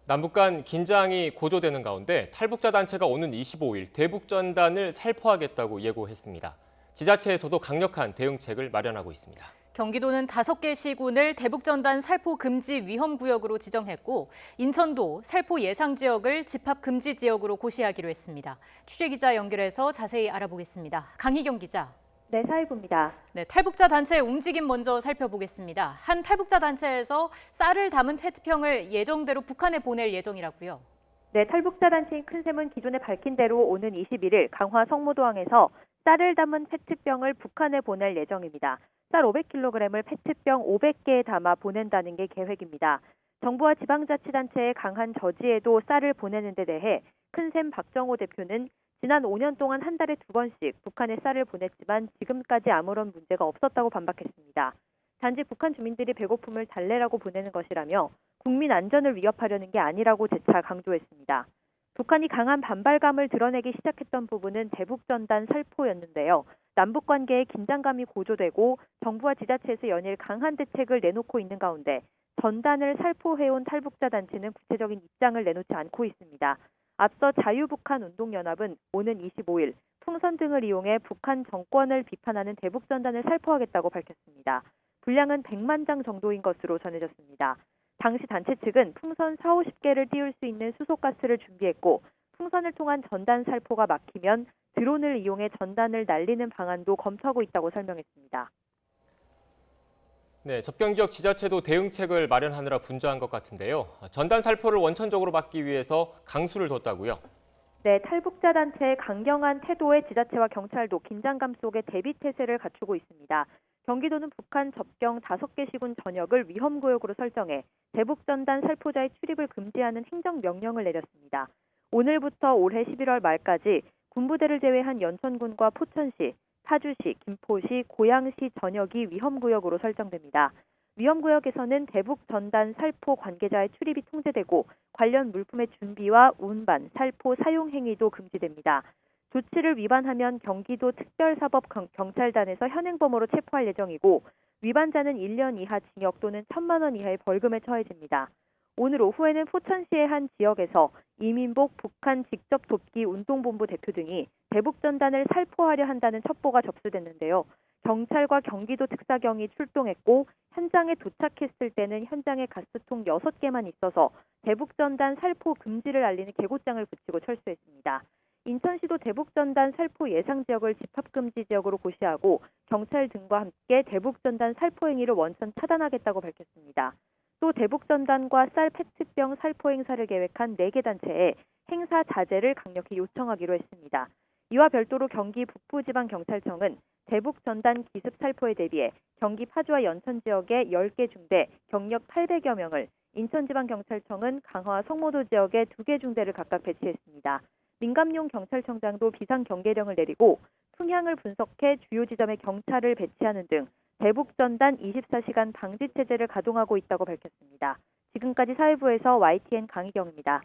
남북 간 긴장이 고조되는 가운데 탈북자 단체가 오는 25일 대북전단을 살포하겠다고 예고했습니다. 지자체에서도 강력한 대응책을 마련하고 있습니다. 경기도는 5개 시군을 대북전단 살포 금지 위험구역으로 지정했고 인천도 살포 예상 지역을 집합 금지 지역으로 고시하기로 했습니다. 취재기자 연결해서 자세히 알아보겠습니다. 강희경 기자. 네, 사회부입니다. 네, 탈북자 단체의 움직임 먼저 살펴보겠습니다. 한 탈북자 단체에서 쌀을 담은 페트병을 예정대로 북한에 보낼 예정이라고요. 네, 탈북자 단체인 큰샘은 기존에 밝힌 대로 오는 21일 강화 성모도항에서 쌀을 담은 페트병을 북한에 보낼 예정입니다. 쌀 500kg을 페트병 500개에 담아 보낸다는 게 계획입니다. 정부와 지방자치단체의 강한 저지에도 쌀을 보내는 데 대해 큰샘 박정호 대표는 지난 5년 동안 한 달에 2번씩 북한에 쌀을 보냈지만 지금까지 아무런 문제가 없었다고 반박했습니다. 단지 북한 주민들이 배고픔을 달래라고 보내는 것이라며 국민 안전을 위협하려는 게 아니라고 재차 강조했습니다. 북한이 강한 반발감을 드러내기 시작했던 부분은 대북전단 살포였는데요. 남북 관계에 긴장감이 고조되고 정부와 지자체에서 연일 강한 대책을 내놓고 있는 가운데 전단을 살포해온 탈북자 단체는 구체적인 입장을 내놓지 않고 있습니다. 앞서 자유북한운동연합은 오는 25일 풍선 등을 이용해 북한 정권을 비판하는 대북전단을 살포하겠다고 밝혔습니다. 분량은 100만 장 정도인 것으로 전해졌습니다. 당시 단체 측은 풍선 40~50개를 띄울 수 있는 수소가스를 준비했고 풍선을 통한 전단 살포가 막히면 드론을 이용해 전단을 날리는 방안도 검토하고 있다고 설명했습니다. 네, 접경 지역 지자체도 대응책을 마련하느라 분주한 것 같은데요. 전단 살포를 원천적으로 막기 위해서 강수를 뒀다고요? 네, 탈북자 단체의 강경한 태도에 지자체와 경찰도 긴장감 속에 대비 태세를 갖추고 있습니다. 경기도는 북한 접경 5개 시군 전역을 위험구역으로 설정해 대북전단 살포자의 출입을 금지하는 행정명령을 내렸습니다. 오늘부터 올해 11월 말까지 군부대를 제외한 연천군과 포천시, 파주시, 김포시, 고양시 전역이 위험구역으로 설정됩니다. 위험구역에서는 대북전단 살포 관계자의 출입이 통제되고 관련 물품의 준비와 운반, 살포, 사용 행위도 금지됩니다. 조치를 위반하면 경기도 특별사법경찰단에서 현행범으로 체포할 예정이고 위반자는 1년 이하 징역 또는 1,000만 원 이하의 벌금에 처해집니다. 오늘 오후에는 포천시의 한 지역에서 이민복 북한 직접 돕기 운동본부 대표 등이 대북전단을 살포하려 한다는 첩보가 접수됐는데요. 경찰과 경기도 특사경이 출동했고 현장에 도착했을 때는 현장에 가스통 6개만 있어서 대북전단 살포 금지를 알리는 계고장을 붙이고 철수했습니다. 인천시도 대북전단 살포 예상 지역을 집합금지 지역으로 고시하고 경찰 등과 함께 대북전단 살포 행위를 원천 차단하겠다고 밝혔습니다. 또 대북전단과 쌀 페트병 살포 행사를 계획한 4개 단체에 행사 자제를 강력히 요청하기로 했습니다. 이와 별도로 경기 북부지방경찰청은 대북전단 기습 살포에 대비해 경기 파주와 연천 지역에 10개 중대, 경력 800여 명을, 인천지방경찰청은 강화와 성모도 지역에 2개 중대를 각각 배치했습니다. 민감용 경찰청장도 비상경계령을 내리고 풍향을 분석해 주요 지점에 경찰을 배치하는 등 대북전단 24시간 방지체제를 가동하고 있다고 밝혔습니다. 지금까지 사회부에서 YTN 강희경입니다.